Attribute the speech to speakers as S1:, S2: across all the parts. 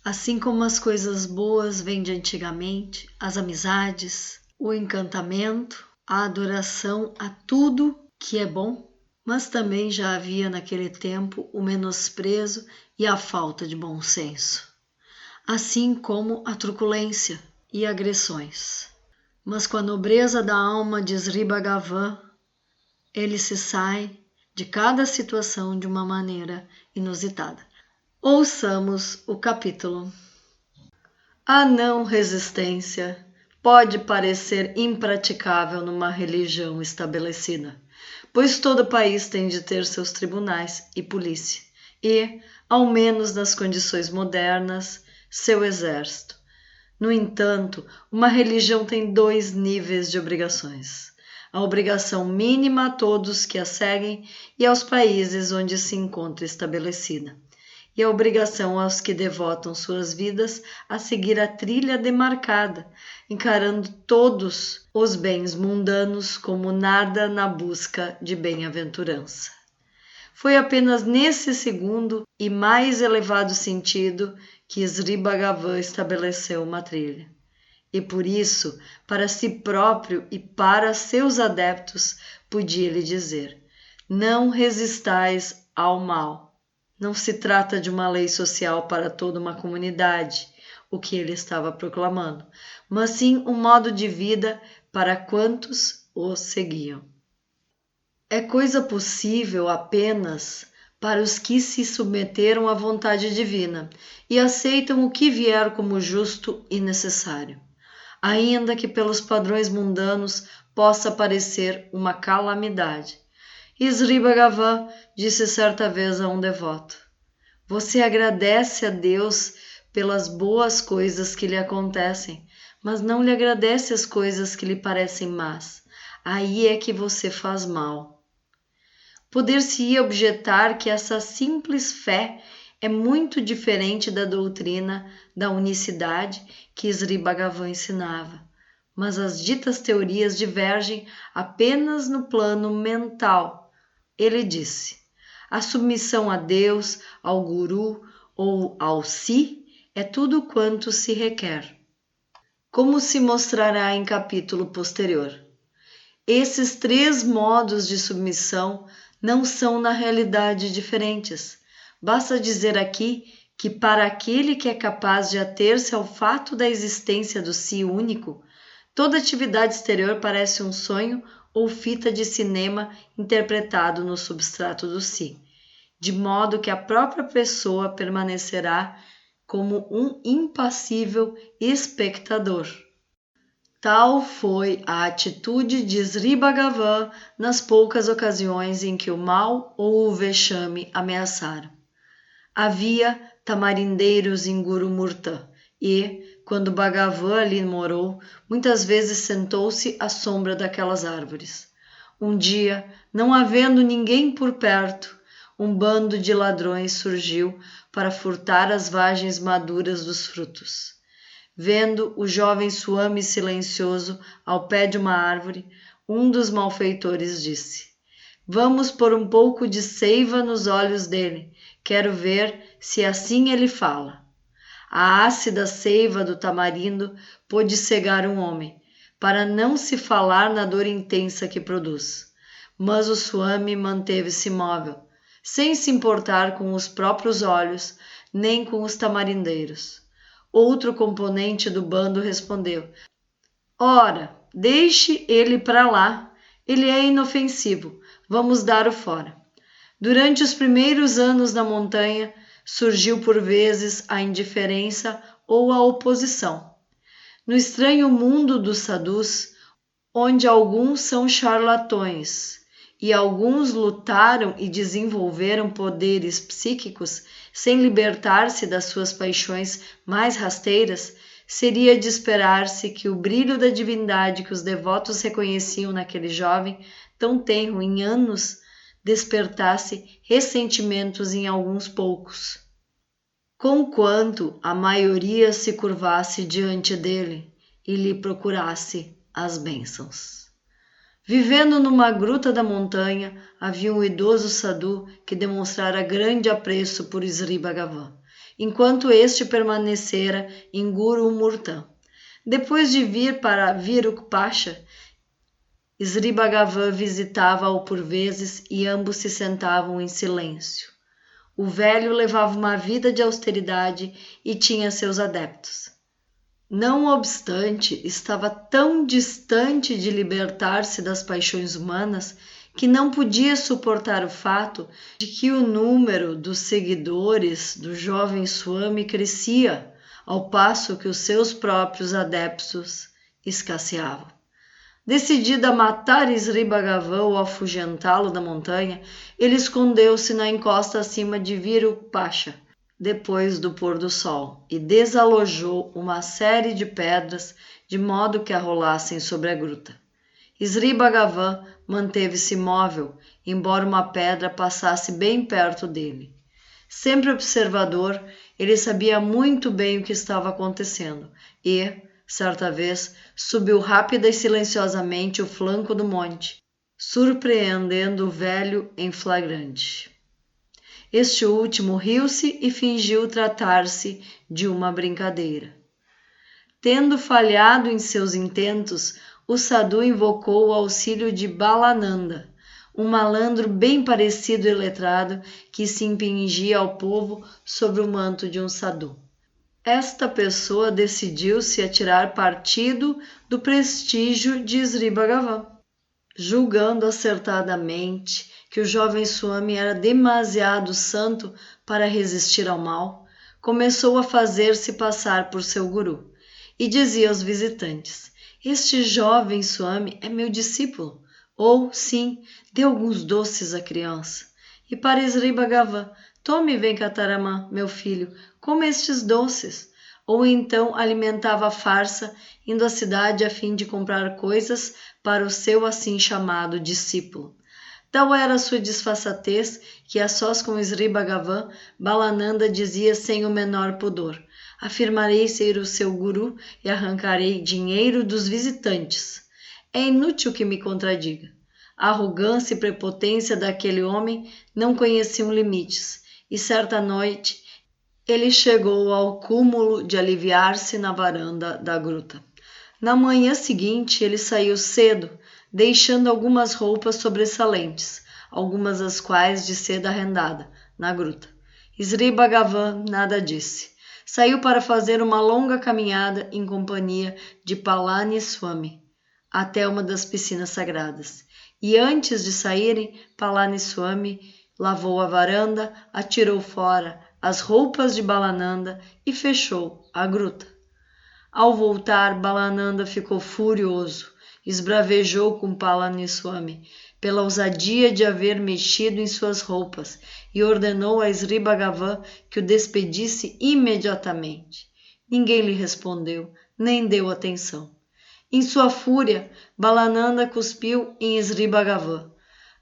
S1: Assim como as coisas boas vêm de antigamente, as amizades, o encantamento, a adoração a tudo que é bom, mas também já havia naquele tempo o menosprezo e a falta de bom senso, assim como a truculência e agressões. Mas com a nobreza da alma de Sri Bhagavan, ele se sai de cada situação de uma maneira inusitada. Ouçamos o capítulo. A não resistência pode parecer impraticável numa religião estabelecida, pois todo país tem de ter seus tribunais e polícia, e, ao menos nas condições modernas, seu exército. No entanto, uma religião tem 2 níveis de obrigações: a obrigação mínima a todos que a seguem e aos países onde se encontra estabelecida, e a obrigação aos que devotam suas vidas a seguir a trilha demarcada, encarando todos os bens mundanos como nada na busca de bem-aventurança. Foi apenas nesse segundo e mais elevado sentido que Sri Bhagavan estabeleceu uma trilha. E por isso, para si próprio e para seus adeptos, podia-lhe dizer: não resistais ao mal. Não se trata de uma lei social para toda uma comunidade, o que ele estava proclamando, mas sim um modo de vida para quantos o seguiam. É coisa possível apenas para os que se submeteram à vontade divina e aceitam o que vier como justo e necessário, ainda que pelos padrões mundanos possa parecer uma calamidade. Sri Bhagavan disse certa vez a um devoto: você agradece a Deus pelas boas coisas que lhe acontecem, mas não lhe agradece as coisas que lhe parecem más. Aí é que você faz mal. Poder-se-ia objetar que essa simples fé é muito diferente da doutrina da unicidade que Sri Bhagavan ensinava, mas as ditas teorias divergem apenas no plano mental. Ele disse: a submissão a Deus, ao Guru ou ao Si é tudo quanto se requer. Como se mostrará em capítulo posterior, esses 3 modos de submissão não são na realidade diferentes. Basta dizer aqui que para aquele que é capaz de ater-se ao fato da existência do Si único, toda atividade exterior parece um sonho ou fita de cinema interpretado no substrato do Si, de modo que a própria pessoa permanecerá como um impassível espectador. Tal foi a atitude de Sri Bhagavan nas poucas ocasiões em que o mal ou o vexame ameaçaram. Havia tamarindeiros em Gurumurta e, quando Bhagavan ali morou, muitas vezes sentou-se à sombra daquelas árvores. Um dia, não havendo ninguém por perto, um bando de ladrões surgiu para furtar as vagens maduras dos frutos. Vendo o jovem Swami silencioso ao pé de uma árvore, um dos malfeitores disse: vamos pôr um pouco de seiva nos olhos dele, quero ver se assim ele fala. A ácida seiva do tamarindo pôde cegar um homem, para não se falar na dor intensa que produz. Mas o Swami manteve-se imóvel, sem se importar com os próprios olhos, nem com os tamarindeiros. Outro componente do bando respondeu: ora, deixe ele para lá, ele é inofensivo, vamos dar-o fora. Durante os primeiros anos na montanha, surgiu por vezes a indiferença ou a oposição. No estranho mundo dos sadhus, onde alguns são charlatões e alguns lutaram e desenvolveram poderes psíquicos sem libertar-se das suas paixões mais rasteiras, seria de esperar-se que o brilho da divindade que os devotos reconheciam naquele jovem tão tenro em anos despertasse ressentimentos em alguns poucos. Conquanto a maioria se curvasse diante dele e lhe procurasse as bênçãos. Vivendo numa gruta da montanha, havia um idoso sadhu que demonstrara grande apreço por Sri Bhagavan enquanto este permanecera em Guru-Murtan. Depois de vir para Virupaksha, Sri Bhagavan visitava-o por vezes e ambos se sentavam em silêncio. O velho levava uma vida de austeridade e tinha seus adeptos. Não obstante, estava tão distante de libertar-se das paixões humanas que não podia suportar o fato de que o número dos seguidores do jovem Swami crescia, ao passo que os seus próprios adeptos escasseavam. Decidido a matar Sri Bhagavan ou afugentá-lo da montanha, ele escondeu-se na encosta acima de Virupaksha, depois do pôr do sol, e desalojou uma série de pedras de modo que a rolassem sobre a gruta. Sri Bhagavan manteve-se imóvel, embora uma pedra passasse bem perto dele. Sempre observador, ele sabia muito bem o que estava acontecendo e, certa vez, subiu rápida e silenciosamente o flanco do monte, surpreendendo o velho em flagrante. Este último riu-se e fingiu tratar-se de uma brincadeira. Tendo falhado em seus intentos, o sadhu invocou o auxílio de Balananda, um malandro bem parecido e letrado que se impingia ao povo sob o manto de um sadhu. Esta pessoa decidiu-se a tirar partido do prestígio de Sri Bhagavan. Julgando acertadamente que o jovem Swami era demasiado santo para resistir ao mal, começou a fazer-se passar por seu guru e dizia aos visitantes: "Este jovem Swami é meu discípulo", ou, sim, dê alguns doces à criança. E para Sri Bhagavan: "Tome Venkataraman, meu filho, coma estes doces". Ou então alimentava a farsa, indo à cidade a fim de comprar coisas para o seu assim chamado discípulo. Tal era a sua disfarçatez que, a sós com Sri Bhagavan, Balananda dizia sem o menor pudor: "Afirmarei ser o seu guru e arrancarei dinheiro dos visitantes". É inútil que me contradiga. A arrogância e prepotência daquele homem não conheciam limites, e certa noite ele chegou ao cúmulo de aliviar-se na varanda da gruta. Na manhã seguinte, ele saiu cedo, deixando algumas roupas sobressalentes, algumas das quais de seda rendada, na gruta. Sri Bhagavan nada disse. Saiu para fazer uma longa caminhada em companhia de Palani Swami, até uma das piscinas sagradas. E antes de saírem, Palani Swami lavou a varanda, atirou fora as roupas de Balananda e fechou a gruta. Ao voltar, Balananda ficou furioso, esbravejou com Palani Swami pela ousadia de haver mexido em suas roupas e ordenou a Sri Bhagavan que o despedisse imediatamente. Ninguém lhe respondeu, nem deu atenção. Em sua fúria, Balananda cuspiu em Sri Bhagavan.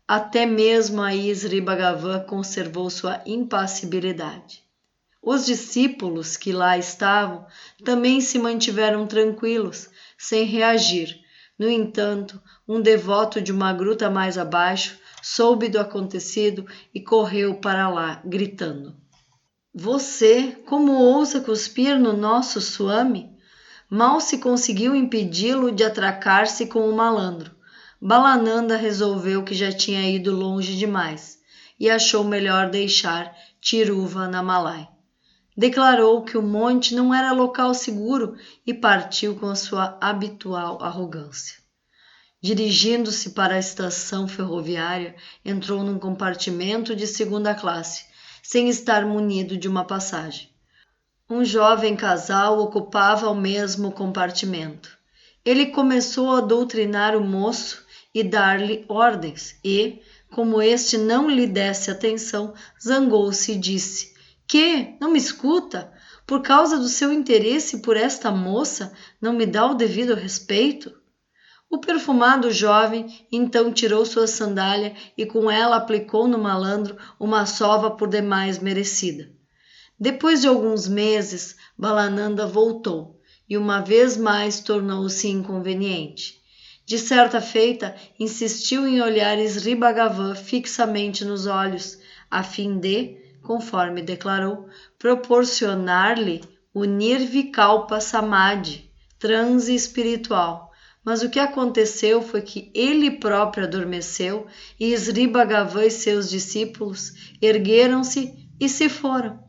S1: Até mesmo aí Sri Bhagavan conservou sua impassibilidade. Os discípulos que lá estavam também se mantiveram tranquilos, sem reagir. No entanto, um devoto de uma gruta mais abaixo soube do acontecido e correu para lá, gritando: "Você, como ousa cuspir no nosso Swami?" Mal se conseguiu impedi-lo de atracar-se com o malandro. Balananda resolveu que já tinha ido longe demais e achou melhor deixar Tiruvannamalai. Declarou que o monte não era local seguro e partiu com a sua habitual arrogância. Dirigindo-se para a estação ferroviária, entrou num compartimento de segunda classe, sem estar munido de uma passagem. Um jovem casal ocupava o mesmo compartimento. Ele começou a doutrinar o moço e dar-lhe ordens e, como este não lhe desse atenção, zangou-se e disse: "Que? Não me escuta? Por causa do seu interesse por esta moça, não me dá o devido respeito?" O perfumado jovem então tirou sua sandália e com ela aplicou no malandro uma sova por demais merecida. Depois de alguns meses, Balananda voltou e uma vez mais tornou-se inconveniente. De certa feita, insistiu em olhar Sri Bhagavan fixamente nos olhos, a fim de, conforme declarou, proporcionar-lhe o Nirvikalpa Samadhi, transe espiritual. Mas o que aconteceu foi que ele próprio adormeceu e Sri Bhagavan e seus discípulos ergueram-se e se foram.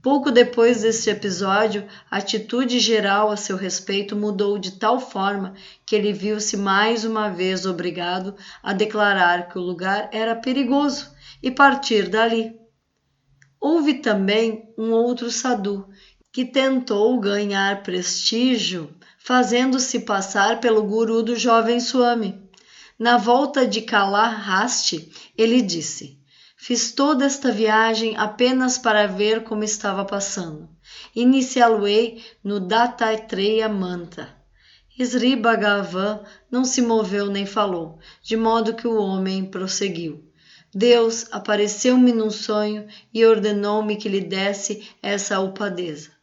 S1: Pouco depois deste episódio, a atitude geral a seu respeito mudou de tal forma que ele viu-se mais uma vez obrigado a declarar que o lugar era perigoso e partir dali. Houve também um outro sadhu que tentou ganhar prestígio fazendo-se passar pelo guru do jovem Swami. Na volta de Kalahasti, ele disse: "Fiz toda esta viagem apenas para ver como estava passando. Iniciá-lo-ei no Dattatreya Mantra." Sri Bhagavan não se moveu nem falou, de modo que o homem prosseguiu. Deus apareceu-me num sonho e ordenou-me que lhe desse essa upadesa.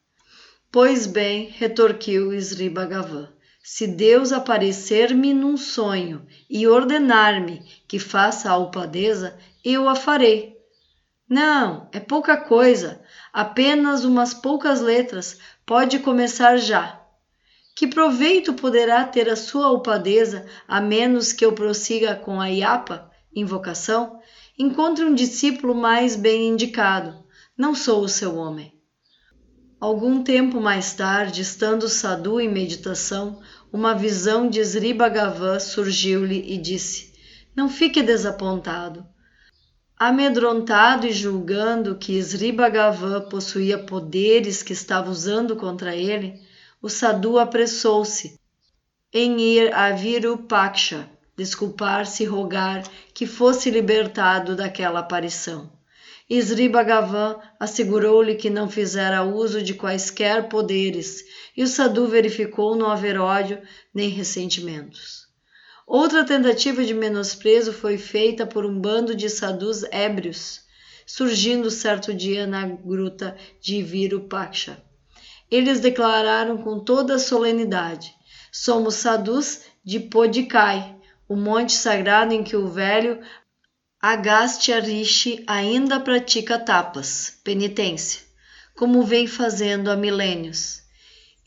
S1: Pois bem, retorquiu Sri Bhagavan, se Deus aparecer-me num sonho e ordenar-me que faça a upadesa, eu a farei. Não, é pouca coisa, apenas umas poucas letras, pode começar já. Que proveito poderá ter a sua upadesa a menos que eu prossiga com a yapa, invocação? Encontre um discípulo mais bem indicado. Não sou o seu homem. Algum tempo mais tarde, estando o sadhu em meditação, uma visão de Sri Bhagavan surgiu-lhe e disse: "Não fique desapontado." Amedrontado e julgando que Sri Bhagavan possuía poderes que estava usando contra ele, o sadhu apressou-se em ir a Virupaksha, desculpar-se e rogar que fosse libertado daquela aparição. Sri Bhagavan assegurou-lhe que não fizera uso de quaisquer poderes, e o sadhu verificou não haver ódio nem ressentimentos. Outra tentativa de menosprezo foi feita por um bando de sadhus ébrios, surgindo certo dia na gruta de Virupaksha. Eles declararam com toda a solenidade: "Somos sadhus de Podikai, o monte sagrado em que o velho Agastya Rishi ainda pratica tapas, penitência, como vem fazendo há milênios.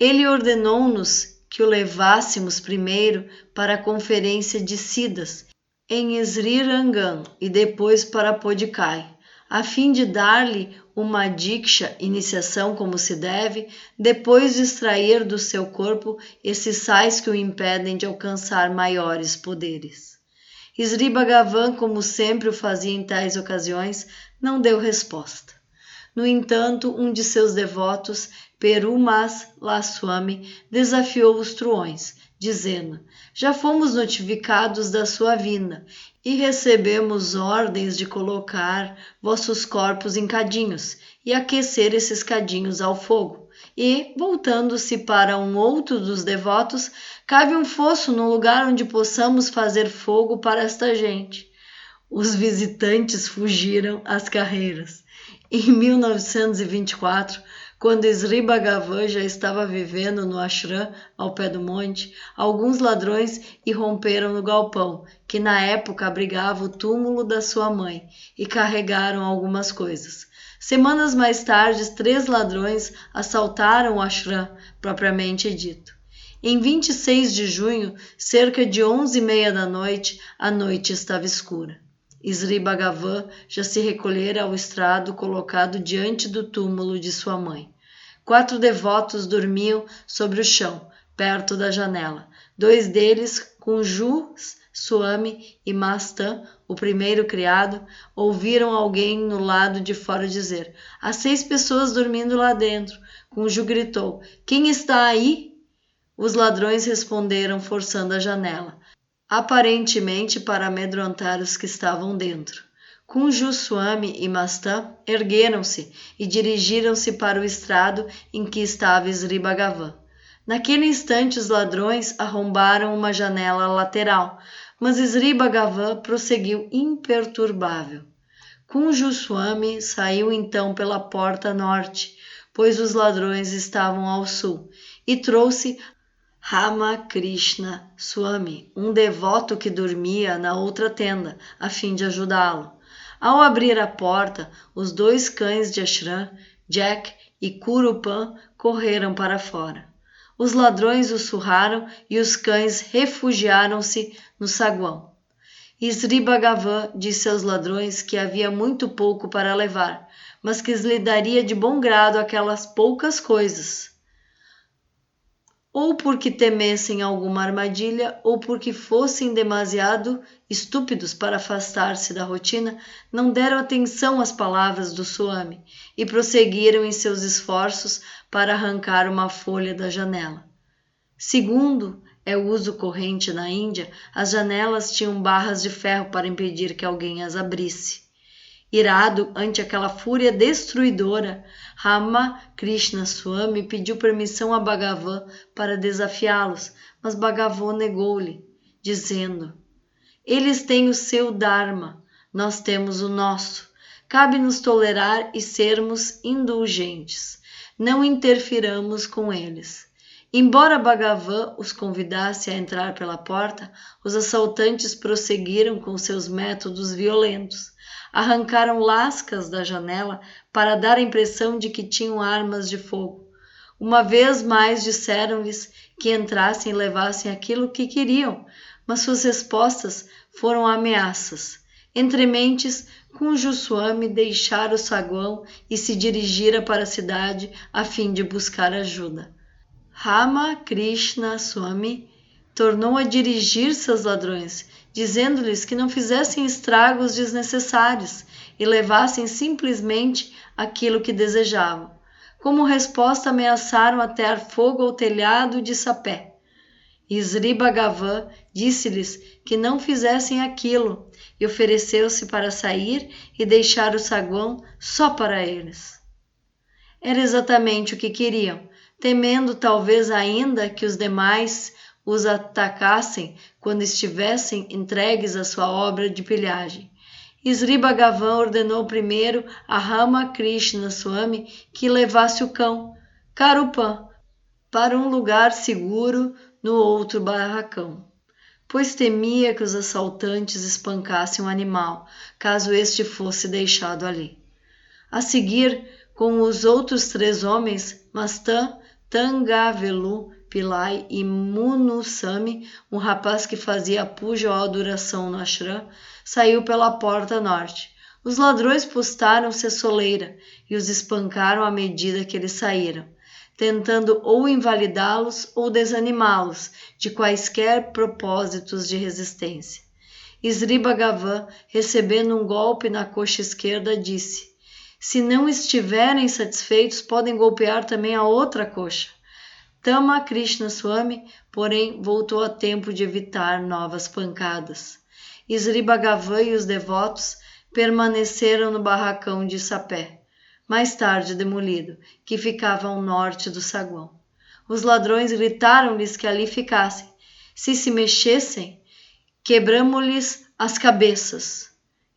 S1: Ele ordenou-nos que o levássemos primeiro para a conferência de Siddhas em Srirangam e depois para Podikai, a fim de dar-lhe uma diksha, iniciação como se deve, depois de extrair do seu corpo esses sais que o impedem de alcançar maiores poderes." Sri Bhagavan, como sempre o fazia em tais ocasiões, não deu resposta. No entanto, um de seus devotos, Perumas Laswami, desafiou os truões, dizendo: "Já fomos notificados da sua vinda e recebemos ordens de colocar vossos corpos em cadinhos e aquecer esses cadinhos ao fogo. E, voltando-se para um outro dos devotos, cabe um fosso no lugar onde possamos fazer fogo para esta gente." Os visitantes fugiram às carreiras. Em 1924, quando Sri Bhagavan já estava vivendo no ashram ao pé do monte, alguns ladrões irromperam no galpão, que na época abrigava o túmulo da sua mãe, e carregaram algumas coisas. Semanas mais tarde, 3 ladrões assaltaram o ashram, propriamente dito. Em 26 de junho, cerca de 11h30 da noite, a noite estava escura. Sri Bhagavan já se recolhera ao estrado colocado diante do túmulo de sua mãe. 4 devotos dormiam sobre o chão, perto da janela. 2 deles, Kunju Swami e Mastan, o primeiro criado, ouviram alguém no lado de fora dizer: "Há 6 pessoas dormindo lá dentro." Kunju gritou: "Quem está aí?" Os ladrões responderam forçando a janela, aparentemente para amedrontar os que estavam dentro. Kunju Swami e Mastan ergueram-se e dirigiram-se para o estrado em que estava Sri Bhagavan. Naquele instante, os ladrões arrombaram uma janela lateral, mas Sri Bhagavan prosseguiu imperturbável. Kunju Swami saiu então pela porta norte, pois os ladrões estavam ao sul, e trouxe Ramakrishna Swami, um devoto que dormia na outra tenda, a fim de ajudá-lo. Ao abrir a porta, os 2 cães de ashram, Jack e Curupan, correram para fora. Os ladrões os surraram e os cães refugiaram-se no saguão. Sri Bhagavan disse aos ladrões que havia muito pouco para levar, mas que lhe daria de bom grado aquelas poucas coisas. Ou porque temessem alguma armadilha, ou porque fossem demasiado estúpidos para afastar-se da rotina, não deram atenção às palavras do Swami e prosseguiram em seus esforços para arrancar uma folha da janela. Segundo é o uso corrente na Índia, as janelas tinham barras de ferro para impedir que alguém as abrisse. Irado ante aquela fúria destruidora, Ramakrishna Swami pediu permissão a Bhagavan para desafiá-los, mas Bhagavan negou-lhe, dizendo: eles têm o seu Dharma, nós temos o nosso. Cabe-nos tolerar e sermos indulgentes. Não interfiramos com eles. Embora Bhagavan os convidasse a entrar pela porta, os assaltantes prosseguiram com seus métodos violentos. Arrancaram lascas da janela para dar a impressão de que tinham armas de fogo. Uma vez mais disseram-lhes que entrassem e levassem aquilo que queriam, mas suas respostas foram ameaças. Entre mentes, Kunju Swami deixara o saguão e se dirigira para a cidade a fim de buscar ajuda. Ramakrishna Swami tornou a dirigir-se aos ladrões, dizendo-lhes que não fizessem estragos desnecessários e levassem simplesmente aquilo que desejavam. Como resposta, ameaçaram atear fogo ao telhado de sapé. Sri Bhagavan disse-lhes que não fizessem aquilo e ofereceu-se para sair e deixar o saguão só para eles. Era exatamente o que queriam, temendo talvez ainda que os demais os atacassem quando estivessem entregues à sua obra de pilhagem. Sri Bhagavan ordenou primeiro a Ramakrishna Swami que levasse o cão, Curupan, para um lugar seguro no outro barracão, pois temia que os assaltantes espancassem o animal, caso este fosse deixado ali. A seguir, com os outros 3 homens, Mastan, Tangavelu Pillai e Munusami, um rapaz que fazia a puja ou adoração no ashram, saiu pela porta norte. Os ladrões postaram-se à soleira e os espancaram à medida que eles saíram, tentando ou invalidá-los ou desanimá-los de quaisquer propósitos de resistência. Sri Bhagavan, recebendo um golpe na coxa esquerda, disse: se não estiverem satisfeitos, podem golpear também a outra coxa. Ramakrishna Swami, porém, voltou a tempo de evitar novas pancadas. Sri Bhagavan e os devotos permaneceram no barracão de sapé, mais tarde demolido, que ficava ao norte do saguão. Os ladrões gritaram-lhes que ali ficassem. Se mexessem, quebramo-lhes as cabeças.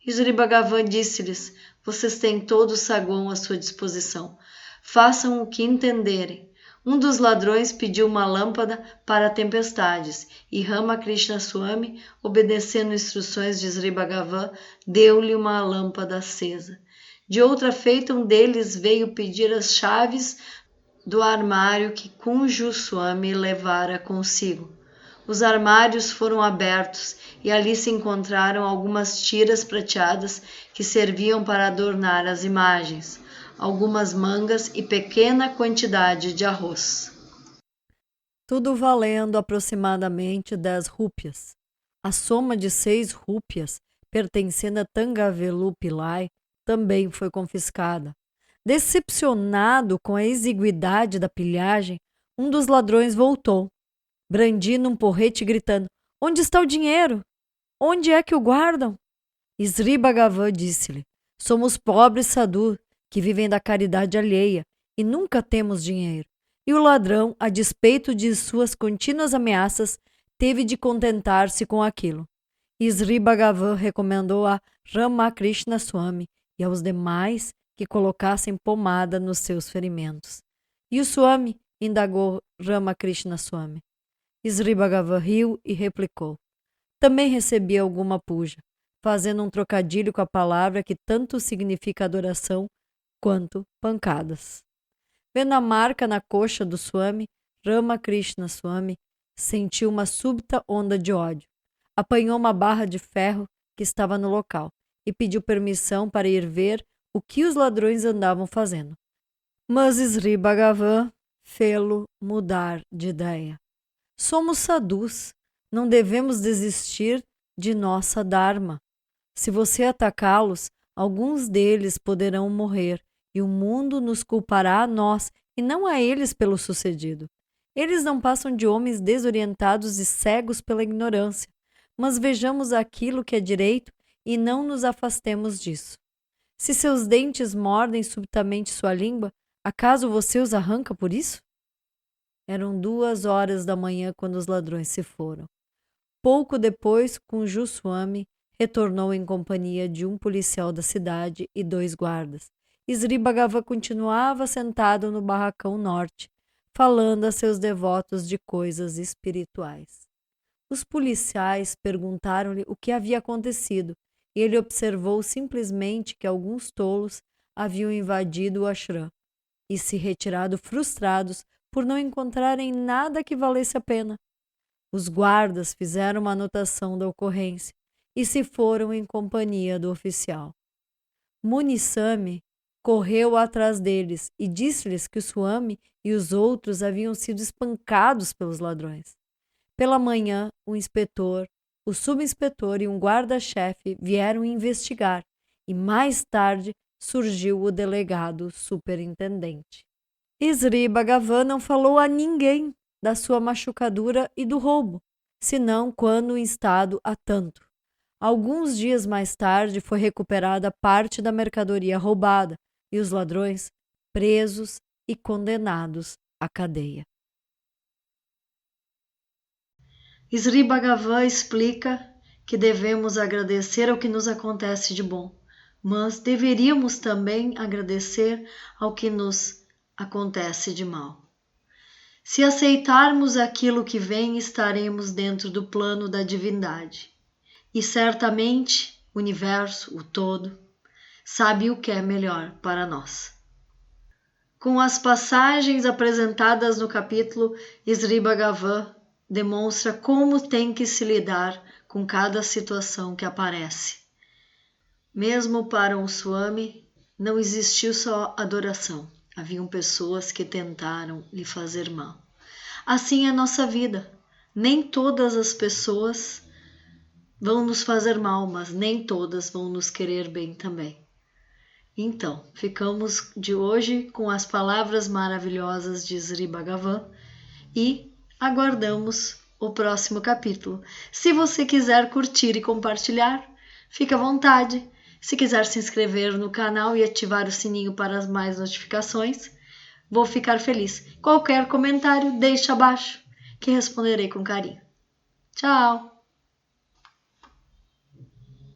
S1: Sri Bhagavan disse-lhes: vocês têm todo o saguão à sua disposição. Façam o que entenderem. Um dos ladrões pediu uma lâmpada para tempestades e Ramakrishna Swami, obedecendo instruções de Sri Bhagavan, deu-lhe uma lâmpada acesa. De outra feita, um deles veio pedir as chaves do armário que Kunju Swami levara consigo. Os armários foram abertos e ali se encontraram algumas tiras prateadas que serviam para adornar as imagens, algumas mangas e pequena quantidade de arroz. Tudo valendo aproximadamente 10 rúpias. A soma de 6 rúpias, pertencendo a Tangavelu Pillai, também foi confiscada. Decepcionado com a exiguidade da pilhagem, um dos ladrões voltou, brandindo um porrete e gritando: onde está o dinheiro? Onde é que o guardam? Sri Bhagavan disse-lhe: somos pobres sadhu que vivem da caridade alheia e nunca temos dinheiro. E o ladrão, a despeito de suas contínuas ameaças, teve de contentar-se com aquilo. Sri Bhagavan recomendou a Ramakrishna Swami e aos demais que colocassem pomada nos seus ferimentos. E o Swami? Indagou Ramakrishna Swami. Sri Bhagavan riu e replicou: também recebi alguma puja,
S2: fazendo um trocadilho com a palavra que tanto significa adoração quanto pancadas. Vendo a marca na coxa do Swami, Ramakrishna Swami sentiu uma súbita onda de ódio. Apanhou uma barra de ferro que estava no local e pediu permissão para ir ver o que os ladrões andavam fazendo. Mas Sri Bhagavan fê-lo mudar de ideia. Somos sadhus, não devemos desistir de nossa dharma. Se você atacá-los, alguns deles poderão morrer e o mundo nos culpará a nós e não a eles pelo sucedido. Eles não passam de homens desorientados e cegos pela ignorância, mas vejamos aquilo que é direito e não nos afastemos disso. Se seus dentes mordem subitamente sua língua, acaso você os arranca por isso? Eram 2 horas da manhã quando os ladrões se foram. Pouco depois, Kunju Swami retornou em companhia de um policial da cidade e 2 guardas. Sri Bhagavan continuava sentado no barracão norte, falando a seus devotos de coisas espirituais. Os policiais perguntaram-lhe o que havia acontecido e ele observou simplesmente que alguns tolos haviam invadido o ashram e se retirado frustrados por não encontrarem nada que valesse a pena. Os guardas fizeram uma anotação da ocorrência e se foram em companhia do oficial. Munisami correu atrás deles e disse-lhes que o Swami e os outros haviam sido espancados pelos ladrões. Pela manhã, o inspetor, o subinspetor e um guarda-chefe vieram investigar e mais tarde surgiu o delegado superintendente. Sri Bhagavan não falou a ninguém da sua machucadura e do roubo, senão quando instado a tanto. Alguns dias mais tarde foi recuperada parte da mercadoria roubada e os ladrões presos e condenados à cadeia.
S1: Sri Bhagavan explica que devemos agradecer ao que nos acontece de bom, mas deveríamos também agradecer ao que nos acontece de mal. Se aceitarmos aquilo que vem, estaremos dentro do plano da divindade. E certamente o universo, o todo, sabe o que é melhor para nós. Com as passagens apresentadas no capítulo, Sri Bhagavan demonstra como tem que se lidar com cada situação que aparece. Mesmo para um Swami, não existiu só adoração. Haviam pessoas que tentaram lhe fazer mal. Assim é a nossa vida. Nem todas as pessoas vão nos fazer mal, mas nem todas vão nos querer bem também. Então, ficamos de hoje com as palavras maravilhosas de Sri Bhagavan e aguardamos o próximo capítulo. Se você quiser curtir e compartilhar, fique à vontade. Se quiser se inscrever no canal e ativar o sininho para as mais notificações, vou ficar feliz. Qualquer comentário, deixe abaixo, que responderei com carinho. Tchau!